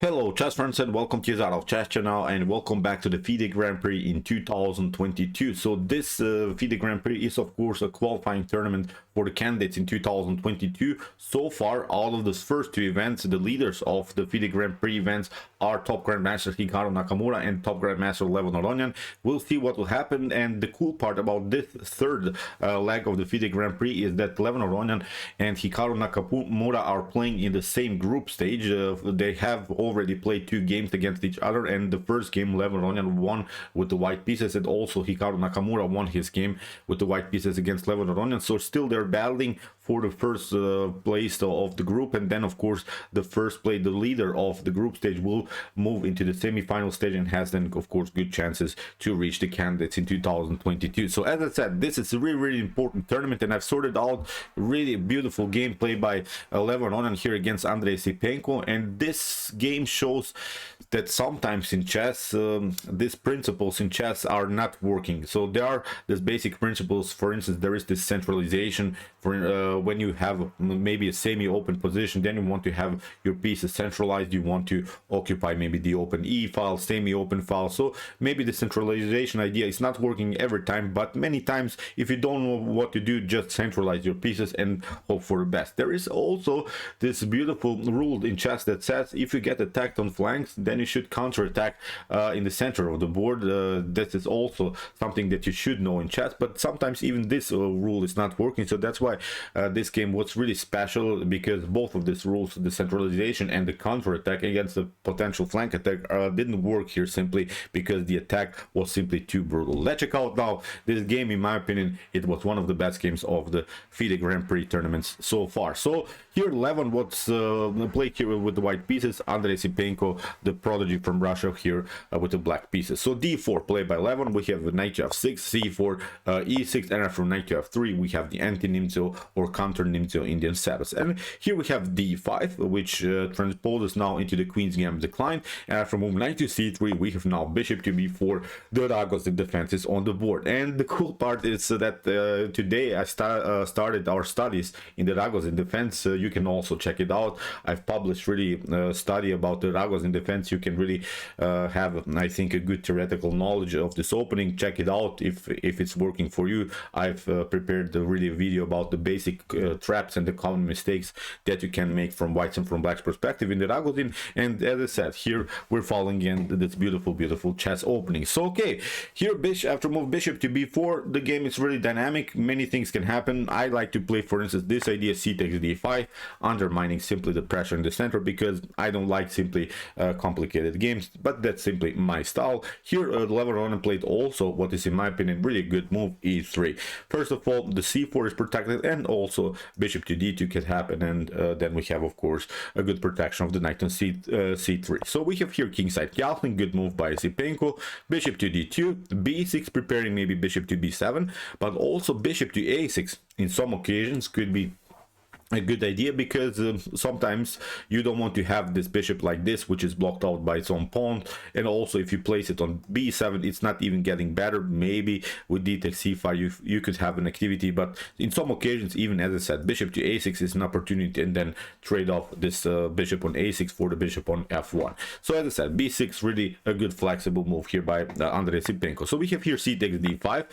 Hello chess friends and welcome to Jozarov chess channel and welcome back to the FIDE Grand Prix in 2022. So this FIDE Grand Prix is of course a qualifying tournament for the candidates in 2022. So far out of the first two events, the leaders of the FIDE Grand Prix events are top Grandmaster Hikaru Nakamura and top Grandmaster Aronian. We'll see what will happen, and the cool part about this third leg of the FIDE Grand Prix is that Aronian and Hikaru Nakamura are playing in the same group stage. They have already played two games against each other, and the first game Aronian won with the white pieces, and also Hikaru Nakamura won his game with the white pieces against Aronian. So still they're battling for the first place of the group, and then of course the first play, the leader of the group stage, will move into the semi-final stage and has then of course good chances to reach the candidates in 2022. So as I said, this is a really important tournament, and I've sorted out really beautiful gameplay by Aronian here against Esipenko, and this game shows that sometimes in chess these principles in chess are not working. So there are these basic principles. For instance, there is this centralization for when you have maybe a semi-open position, then you want to have your pieces centralized, you want to occupy maybe the open E file, semi-open file. So maybe the centralization idea is not working every time, but many times if you don't know what to do, just centralize your pieces and hope for the best. There is also this beautiful rule in chess that says if you get attacked on flanks, then you should counterattack in the center of the board. This is also something that you should know in chess, but sometimes even this rule is not working. So that's why this game was really special, because both of these rules, the centralization and the counterattack against the potential flank attack, didn't work here, simply because the attack was simply too brutal. Let's check out now this game. In my opinion, it was one of the best games of the FIDE Grand Prix tournaments so far. So here 11 was played here with the white pieces, Esipenko, the prodigy from Russia, here with the black pieces. So d4 played by 11, we have knight to f6, c4, e6, and after knight to f3 we have the anti-Nimzo or counter Nimzo Indian status. And here we have d5, which transposes now into the queen's gambit decline, and after move knight to c3 we have now bishop to b4, the Ragozin defense is on the board. And the cool part is that today I started our studies in the Ragozin defense. You can also check it out. I've published really study about the Ragozin defense. You can really have, I think, a good theoretical knowledge of this opening. Check it out if it's working for you. I've prepared a really video about the basic traps and the common mistakes that you can make from whites and from blacks perspective in the Ragozin. And as I said, here we're following in this beautiful chess opening. So okay, here after move bishop to b4, the game is really dynamic. Many things can happen. I like to play, for instance, this idea, c takes d5, undermining simply the pressure in the center, because I don't like simply complicated games, but that's simply my style. Here Aronian played also what is in my opinion really good move, e3. First of all, the c4 is protected, and also bishop to d2 can happen, and then we have of course a good protection of the knight on c3. So we have here kingside castling, good move by Esipenko, bishop to d2, b6 preparing maybe bishop to b7, but also bishop to a6 in some occasions could be a good idea, because sometimes you don't want to have this bishop like this, which is blocked out by its own pawn. And also if you place it on b7, it's not even getting better. Maybe with d takes c5 you could have an activity, but in some occasions, even as I said, bishop to a6 is an opportunity, and then trade off this bishop on a6 for the bishop on f1. So as I said, b6 really a good flexible move here by Esipenko. So we have here c takes d5,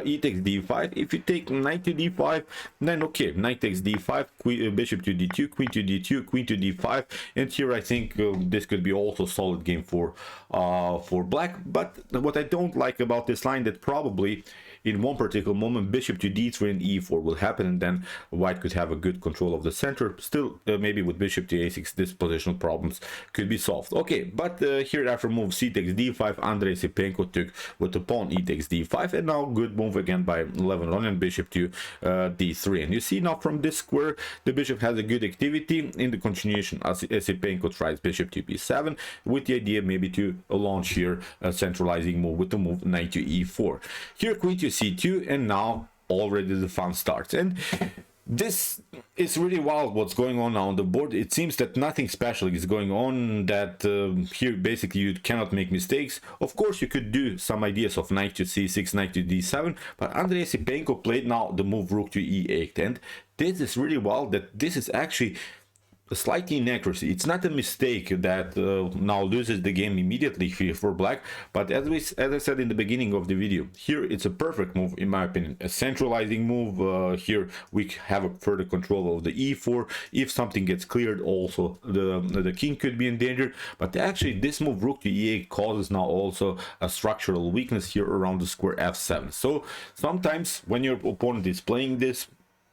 e takes d5. If you take knight to d5, then okay, knight takes d5, bishop to d2, queen to d2, queen to d5, and here I think this could be also solid game for black. But what I don't like about this line, that probably in one particular moment bishop to d3 and e4 will happen, and then white could have a good control of the center. Still maybe with bishop to a6 this positional problems could be solved. Okay, but here after move c takes d5, Esipenko took with the pawn e takes d5, and now good move again by Aronian, bishop to d3. And you see now from this square the bishop has a good activity. In the continuation, Esipenko tries bishop to b7 with the idea maybe to launch here a centralizing move with the move knight to e4. Here queen to c2, and now already the fun starts. And this is really wild what's going on now on the board. It seems that nothing special is going on, that here basically you cannot make mistakes. Of course you could do some ideas of knight to c6, knight to d7, but Esipenko played now the move rook to e8, and this is really wild, that this is actually a slight inaccuracy. It's not a mistake that now loses the game immediately here for black, but as I said in the beginning of the video, here it's a perfect move in my opinion, a centralizing move. Here we have a further control of the e4. If something gets cleared, also the king could be endangered. But actually this move rook to e8 causes now also a structural weakness here around the square f7. So sometimes when your opponent is playing this,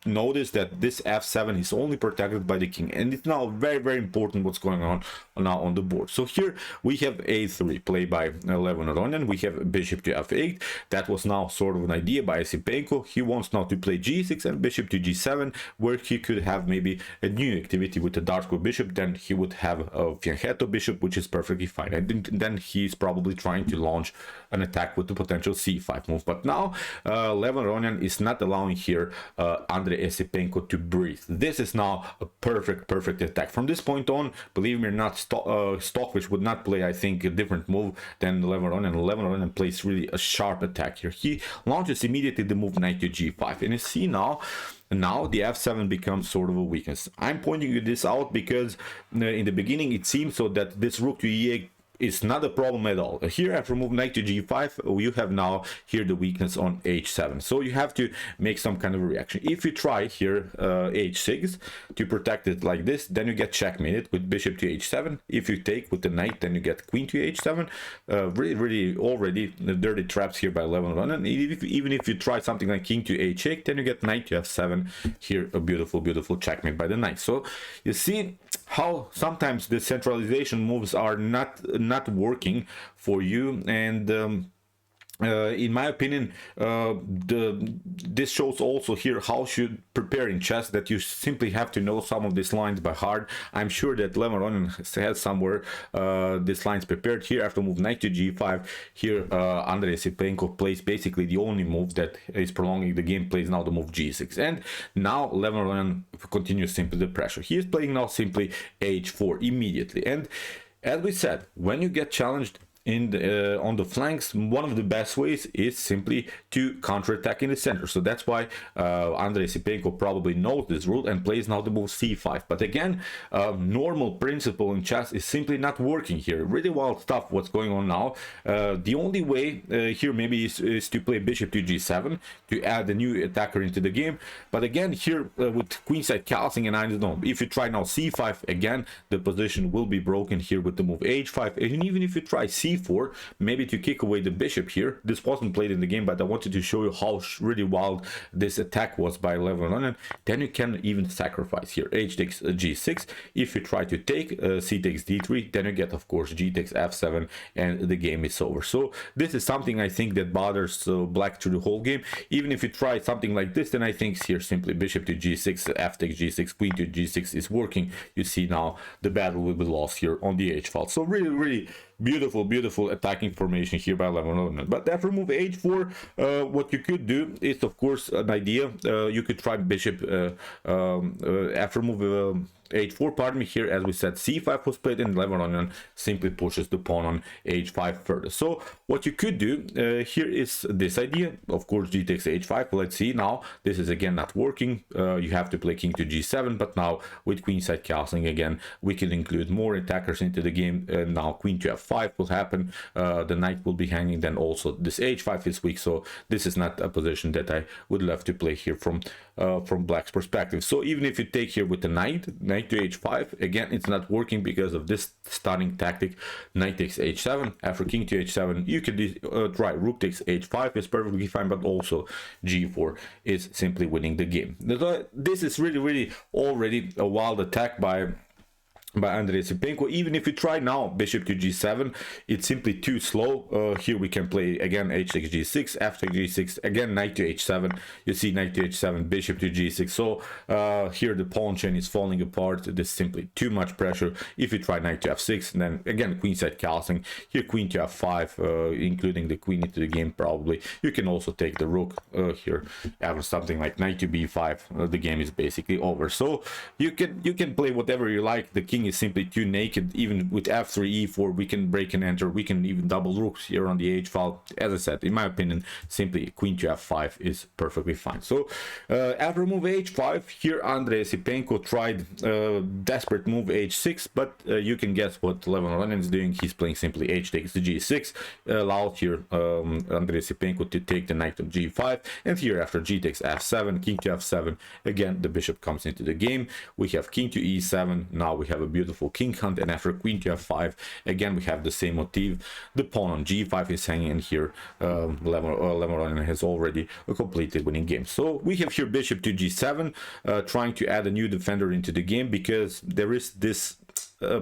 notice that this f7 is only protected by the king, and it's now very important what's going on now on the board. So here we have a3 played by Aronian. We have bishop to f8. That was now sort of an idea by Esipenko. He wants now to play g6 and bishop to g7, where he could have maybe a new activity with the dark square bishop. Then he would have a fianchetto bishop, which is perfectly fine, and then he's probably trying to launch an attack with the potential c5 move. But now Aronian is not allowing here Andrei Esipenko to breathe. This is now a perfect attack. From this point on, believe me or not, Stockfish would not play, I think, a different move than Aronian. Aronian plays really a sharp attack here. He launches immediately the move knight to g5, and you see now the f7 becomes sort of a weakness. I'm pointing you this out because in the beginning it seems so that this rook to e8 is not a problem at all. Here after move knight to g5, you have now here the weakness on h7. So you have to make some kind of a reaction. If you try here h6 to protect it like this, then you get checkmated with bishop to h7. If you take with the knight, then you get queen to h7. Really already the dirty traps here by Aronian. Even if you try something like king to h8, then you get knight to f7. Here a beautiful checkmate by the knight. So you see how sometimes the centralization moves are not working for you, and in my opinion, this shows also here how should prepare in chess, that you simply have to know some of these lines by heart. I'm sure that Aronian has somewhere these lines prepared. Here after move knight to g5, here Andrei Esipenko plays basically the only move that is prolonging the game, plays now the move g6, and now Aronian continues simply the pressure. He is playing now simply h4 immediately, and as we said, when you get challenged on the flanks, one of the best ways is simply to counterattack in the center. So that's why Andrei Esipenko probably knows this rule and plays now the move c5. But again, normal principle in chess is simply not working here. Really wild stuff what's going on now. The only way here maybe is to play bishop to g7 to add a new attacker into the game. But again, here with queenside calcing, and I don't know, if you try now c5, again the position will be broken here with the move h5. And even if you try c4, maybe to kick away the bishop here, this wasn't played in the game, but I wanted to show you how really wild this attack was by Aronian. Then you can even sacrifice here h takes g6. If you try to take c takes d3, then you get of course g takes f7, and the game is over. So this is something I think that bothers black through the whole game. Even if you try something like this, then I think here simply bishop to g6, f takes g6, queen to g6 is working. You see now the battle will be lost here on the h file. So really beautiful attacking formation here by Aronian. But after move h4, what you could do is of course an idea. You could try bishop after move h4, pardon me. Here, as we said, c5 was played, and Aronian simply pushes the pawn on h5 further. So what you could do here is this idea. Of course, g takes h5. Let's see now. This is again not working. You have to play king to g7, but now with queenside castling again, we can include more attackers into the game. Now queen to f5 will happen. The knight will be hanging. Then also this h5 is weak, so this is not a position that I would love to play here from black's perspective. So even if you take here with the knight to h5, again it's not working because of this stunning tactic, knight takes h7. After king to h7, you could try rook takes h5, is perfectly fine, but also g4 is simply winning the game. This is really already a wild attack by Andrei Esipenko. Even if you try now bishop to g7, it's simply too slow. Here we can play again h takes g6, f takes g6, again knight to h7. You see knight to h7, bishop to g6. So here the pawn chain is falling apart. There's simply too much pressure. If you try knight to f6, then again queenside castling. Here queen to f5, including the queen into the game probably. You can also take the rook here after something like knight to b5. The game is basically over. So you can play whatever you like. The king king is simply too naked. Even with f3 e4 we can break and enter, we can even double rooks here on the h file. As I said, in my opinion, simply queen to f5 is perfectly fine. So after move h5, here Andrei Esipenko tried desperate move h6, but you can guess what Aronian is doing. He's playing simply h takes the g6, allowed here Andrei Esipenko to take the knight of g5, and here after g takes f7, king to f7, again the bishop comes into the game. We have king to e7, now we have a beautiful king hunt, and after queen to f5, again we have the same motif. The pawn on g5 is hanging, and here Aronian has already a completely winning game. So we have here bishop to g7, trying to add a new defender into the game, because there is this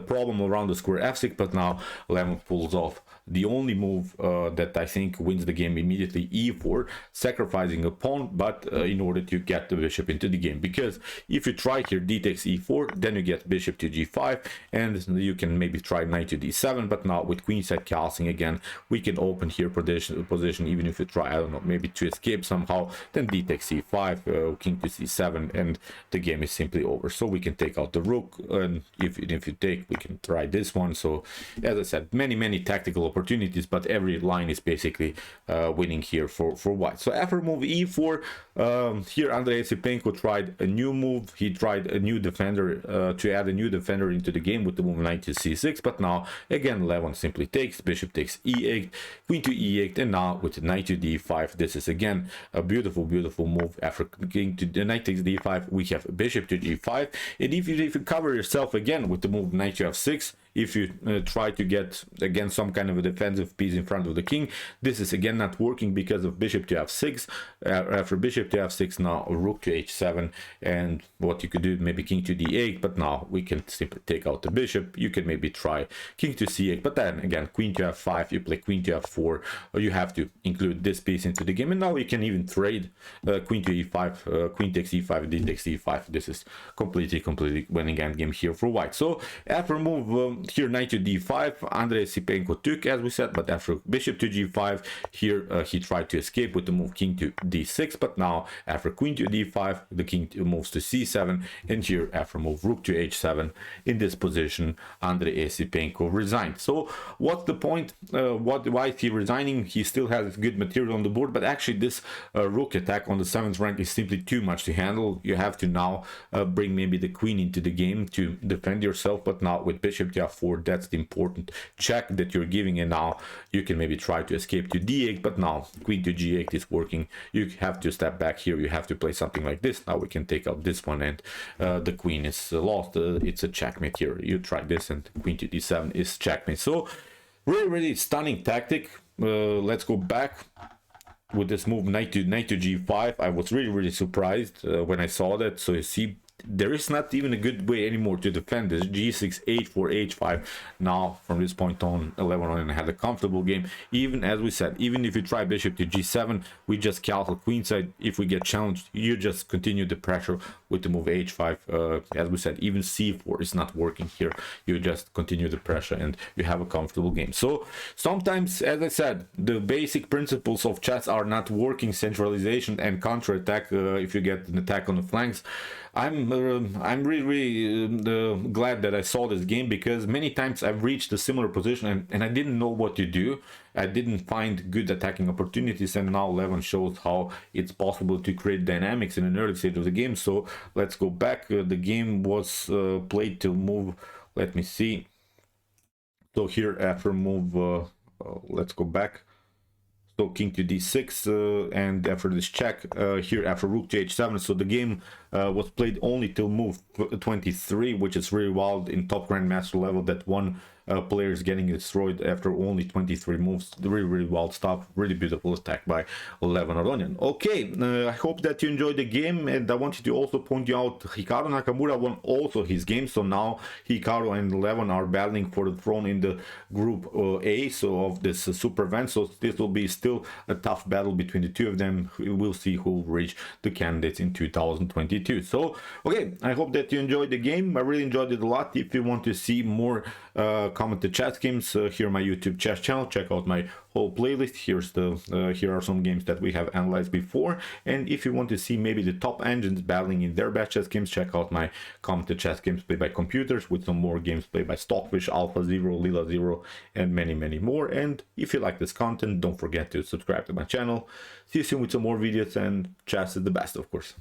problem around the square f6, but now Levin pulls off the only move that I think wins the game immediately, e4, sacrificing a pawn, but in order to get the bishop into the game. Because if you try here d takes e4, then you get bishop to g5, and you can maybe try knight to d7, but now with queenside castling again, we can open here position, even if you try, I don't know, maybe to escape somehow, then d takes c5, king to c7, and the game is simply over. So we can take out the rook, and if you take, we can try this one. So as I said, many tactical opportunities, but every line is basically winning here for white. So after move e4, here Andrei Esipenko tried a new move. He tried a new defender to add a new defender into the game with the move knight to c6, but now again Levin simply takes, bishop takes e8, queen to e8, and now with knight to d5, this is again a beautiful move. After king to the knight takes d5, we have bishop to g5, and if you cover yourself again with the move knight to f6, if you try to get again some kind of a defensive piece in front of the king, this is again not working because of bishop to f6. After bishop to f6, now rook to h7, and what you could do, maybe king to d8, but now we can simply take out the bishop. You can maybe try king to c8, but then again queen to f5, you play queen to f4, or you have to include this piece into the game, and now you can even trade queen to e5, queen takes e5, d takes e5. This is completely winning endgame here for white. So after move here knight to d5, Andrei Esipenko took, as we said, but after bishop to g5, here he tried to escape with the move king to d6, but now after queen to d5, the king moves to c7, and here after move rook to h7, in this position Andrei Esipenko resigned. So what's the point? Why is he resigning? He still has good material on the board, but actually this rook attack on the 7th rank is simply too much to handle. You have to now bring maybe the queen into the game to defend yourself, but now with bishop to f4, that's the important check that you're giving, and now you can maybe try to escape to d8, but now queen to g8 is working. You have to step back here, you have to play something like this. Now we can take out this one, and the queen is lost. It's a checkmate here. You try this, and queen to d7 is checkmate. So really stunning tactic. Let's go back with this move knight to g5. I was really surprised when I saw that. So you see, there is not even a good way anymore to defend this. G6, h4, h5. Now from this point on, Aronian had a comfortable game. Even as we said, even if you try bishop to g7, we just castle queenside. If we get challenged, you just continue the pressure with the move h5. As we said, even c4 is not working here. You just continue the pressure and you have a comfortable game. So sometimes, as I said, the basic principles of chess are not working. Centralization and counter-attack, if you get an attack on the flanks. I'm really glad that I saw this game, because many times I've reached a similar position and I didn't know what to do. I didn't find good attacking opportunities, and now Levin shows how it's possible to create dynamics in an early stage of the game. So let's go back. The game was played till move, let me see. So here after move, let's go back. So king to d6, and after this check, here after rook to h7. So the game was played only till move 23, which is really wild in top grandmaster level, that one player is getting destroyed after only 23 moves. Really wild stuff. Really beautiful attack by Levin Aronian. Okay, I hope that you enjoyed the game, and I wanted to also point out Hikaru Nakamura won also his game. So now Hikaru and Levin are battling for the throne in the group A, so of this super event. So this will be still a tough battle between the two of them. We'll see who will reach the candidates in 2022. 2022. So okay, I hope that you enjoyed the game. I really enjoyed it a lot. If you want to see more commented chess games, here on my YouTube chess channel, check out my whole playlist. Here are some games that we have analyzed before, and if you want to see maybe the top engines battling in their best chess games, check out my commented chess games played by computers, with some more games played by Stockfish, Alpha Zero, Lila Zero, and many more. And if you like this content, don't forget to subscribe to my channel. See you soon with some more videos, and chess is the best, of course.